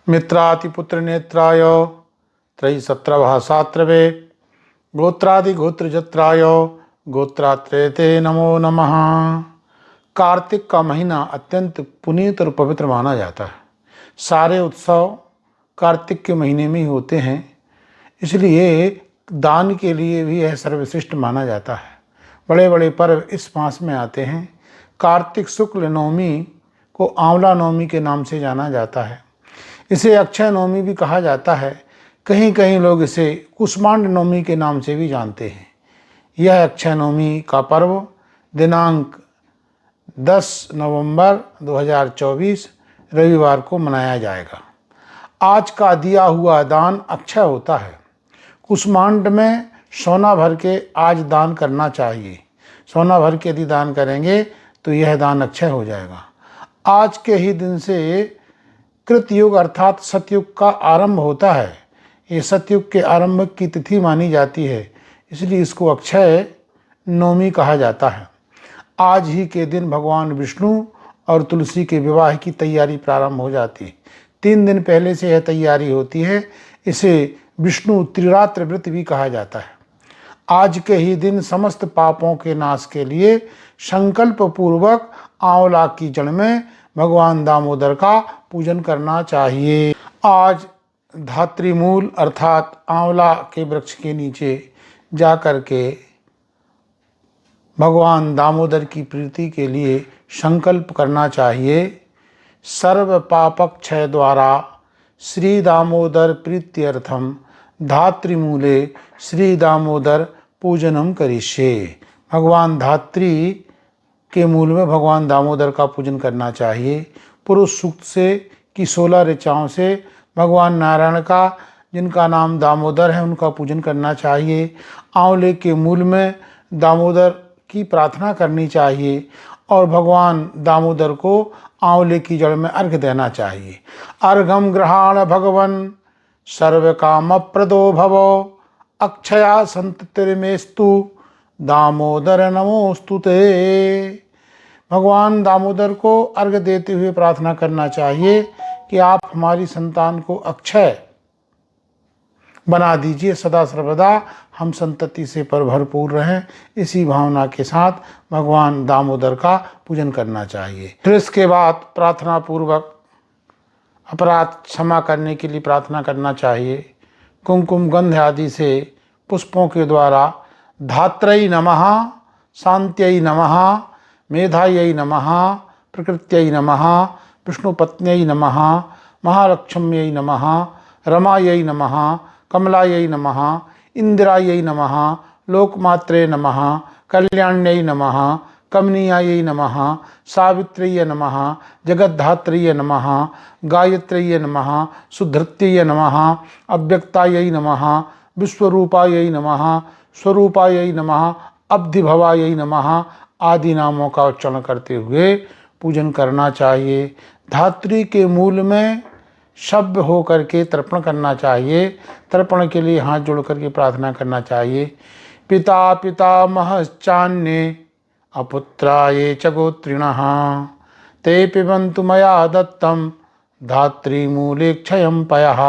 मित्रातिपुत्र नेत्राय त्रयीसत्रभाषात्रवे गोत्रादिगोत्रजत्राय गोत्रात्रेते नमो नमः। कार्तिक का महीना अत्यंत पुनीत और पवित्र माना जाता है। सारे उत्सव कार्तिक के महीने में ही होते हैं, इसलिए दान के लिए भी यह सर्वश्रेष्ठ माना जाता है। बड़े बड़े पर्व इस मास में आते हैं। कार्तिक शुक्ल नवमी को आंवला नवमी के नाम से जाना जाता है। इसे अक्षय नवमी भी कहा जाता है। कहीं कहीं लोग इसे कुष्मांड नवमी के नाम से भी जानते हैं। यह अक्षय नवमी का पर्व दिनांक 10 नवंबर 2024 रविवार को मनाया जाएगा। आज का दिया हुआ दान अक्षय होता है। कुष्मांड में सोना भर के आज दान करना चाहिए। सोना भर के यदि दान करेंगे तो यह दान अक्षय हो जाएगा। आज के ही दिन से कृतयुग अर्थात सतयुग का आरंभ होता है। ये सतयुग के आरंभ की तिथि मानी जाती है, इसलिए इसको अक्षय नवमी कहा जाता है। आज ही के दिन भगवान विष्णु और तुलसी के विवाह की तैयारी प्रारंभ हो जाती है। 3 दिन पहले से यह तैयारी होती है। इसे विष्णु त्रिरात्र व्रत भी कहा जाता है। आज के ही दिन समस्त पापों के नाश के लिए संकल्प पूर्वक आंवला की जड़ में भगवान दामोदर का पूजन करना चाहिए। आज धात्री मूल अर्थात आंवला के वृक्ष के नीचे जा कर के भगवान दामोदर की प्रीति के लिए संकल्प करना चाहिए। सर्व पापक क्षय द्वारा श्री दामोदर प्रीत्यर्थम धात्रीमूले श्री दामोदर पूजनम करिष्ये। भगवान धात्री के मूल में भगवान दामोदर का पूजन करना चाहिए। पुरुष सूक्त से की 16 ऋचाओं से भगवान नारायण का, जिनका नाम दामोदर है, उनका पूजन करना चाहिए। आंवले के मूल में दामोदर की प्रार्थना करनी चाहिए और भगवान दामोदर को आंवले की जड़ में अर्घ्य देना चाहिए। अर्घम ग्रहाण भगवन सर्व काम प्रदो भवो अक्षया संततिर्मेस्तु दामोदर नमोस्तुते। भगवान दामोदर को अर्घ्य देते हुए प्रार्थना करना चाहिए कि आप हमारी संतान को अक्षय बना दीजिए, सदा सर्वदा हम संतति से पर भरपूर रहें। इसी भावना के साथ भगवान दामोदर का पूजन करना चाहिए। फिर इसके बाद प्रार्थना पूर्वक अपराध क्षमा करने के लिए प्रार्थना करना चाहिए। कुमकुम गंध आदि से पुष्पों के द्वारा धात्रै नमः, शांत्यै नमः, मेधायै नमः, प्रकृत्यै नमः, विष्णुपत्न्यै नमः, महालक्ष्म्यै नमः, रमायै नमः, कमलायै नमः, इंदिरायै नमः, लोकमात्रे नमः, कल्याण्यै नमः, कमनीयायै नमः, सावित्र्यै नमः, जगद्धात्र्यै नमः, गायत्र्यै नमः, सुधृत्यै नमः, अव्यक्तायै नमः, विश्वरूपायै नमः, स्वरूपायै नमः, अब्धिभवायै नमः आदि नामों का उच्चारण करते हुए पूजन करना चाहिए। धात्री के मूल में शब्द हो करके तर्पण करना चाहिए। तर्पण के लिए हाथ जोड़ करके प्रार्थना करना चाहिए। पिता पितामहश्चान्ये अपुत्राये च गोत्रिणः ते पिबन्तु मया दत्तं धात्रीमूले क्षयं पयः।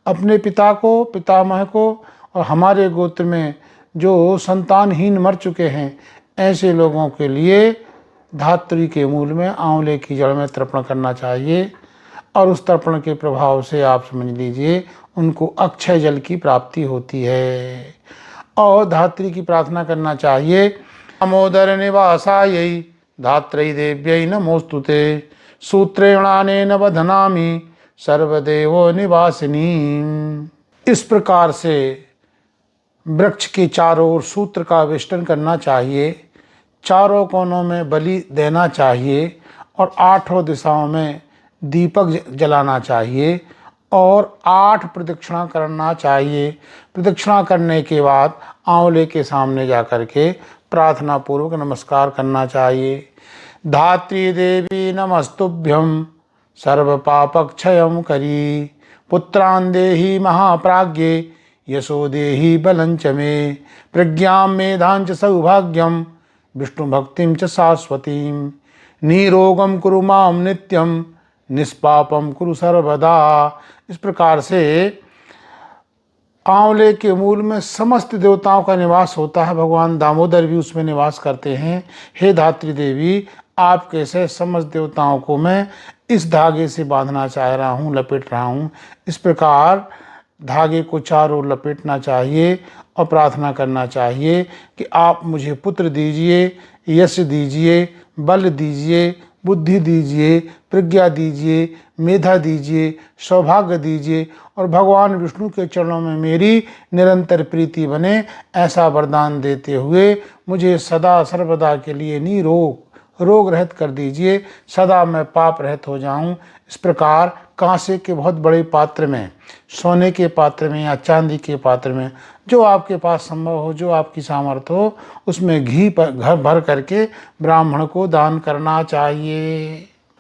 अपने पिता को, पितामह को और हमारे गोत्र में जो संतानहीन मर चुके हैं, ऐसे लोगों के लिए धात्री के मूल में आंवले की जड़ में तर्पण करना चाहिए और उस तर्पण के प्रभाव से आप समझ लीजिए उनको अक्षय जल की प्राप्ति होती है। और धात्री की प्रार्थना करना चाहिए। दामोदर निवासायै धात्रै देव्यै नमोस्तुते सूत्रेणानेन वदनामि सर्वदेवो निवासिनी। इस प्रकार से वृक्ष के चारों ओर सूत्र का वेष्टन करना चाहिए। चारों कोनों में बलि देना चाहिए और 8 दिशाओं में दीपक जलाना चाहिए और 8 प्रदक्षिणा करना चाहिए। प्रदक्षिणा करने के बाद आंवले के सामने जाकर के प्रार्थना पूर्वक नमस्कार करना चाहिए। धात्री देवी नमस्तुभ्यं सर्व पापक्षयं करी पुत्रान् देहि महाप्राज्ञे यशो देहि बलं च मे प्रज्ञां मेधां च सौभाग्यं विष्णु भक्तिं च शाश्वतीं निरोगं कुरु मां नित्यं निष्पापम कुरु सर्वदा। इस प्रकार से आंवले के मूल में समस्त देवताओं का निवास होता है, भगवान दामोदर भी उसमें निवास करते हैं। हे धात्री देवी, आप कैसे समस्त देवताओं को मैं इस धागे से बांधना चाह रहा हूँ, लपेट रहा हूँ। इस प्रकार धागे को चारों ओर लपेटना चाहिए और प्रार्थना करना चाहिए कि आप मुझे पुत्र दीजिए, यश दीजिए, बल दीजिए, बुद्धि दीजिए, प्रज्ञा दीजिए, मेधा दीजिए, सौभाग्य दीजिए और भगवान विष्णु के चरणों में मेरी निरंतर प्रीति बने, ऐसा वरदान देते हुए मुझे सदा सर्वदा के लिए रोग रहित कर दीजिए, सदा मैं पाप रहित हो जाऊं। इस प्रकार कांसे के बहुत बड़े पात्र में, सोने के पात्र में या चांदी के पात्र में, जो आपके पास संभव हो, जो आपकी सामर्थ्य हो, उसमें घी घर भर करके ब्राह्मण को दान करना चाहिए।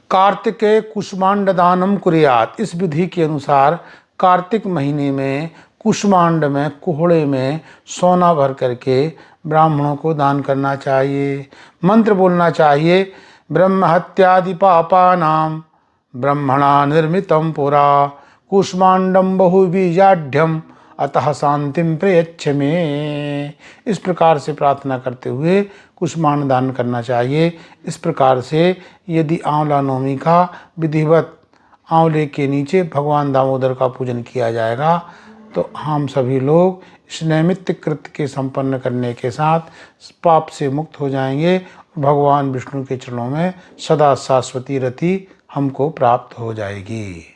कार्तिके कुष्मांड दानम कुर्यात। इस विधि के अनुसार कार्तिक महीने में कुष्मांड में, कोहड़े में सोना भर करके ब्राह्मणों को दान करना चाहिए। मंत्र बोलना चाहिए, ब्रह्म हत्यादि पापानां ब्रह्मणा निर्मितम पुरा कुष्मांडम बहुबीजाढ्यम अतः शांतिम प्रयच्छ मे। इस प्रकार से प्रार्थना करते हुए कुष्मांड दान करना चाहिए। इस प्रकार से यदि आंवला नवमी का विधिवत आंवले के नीचे भगवान दामोदर का पूजन किया जाएगा तो हम सभी लोग इस नैमित्तिक कृत्य के संपन्न करने के साथ पाप से मुक्त हो जाएंगे। भगवान विष्णु के चरणों में सदा शाश्वती रति हमको प्राप्त हो जाएगी।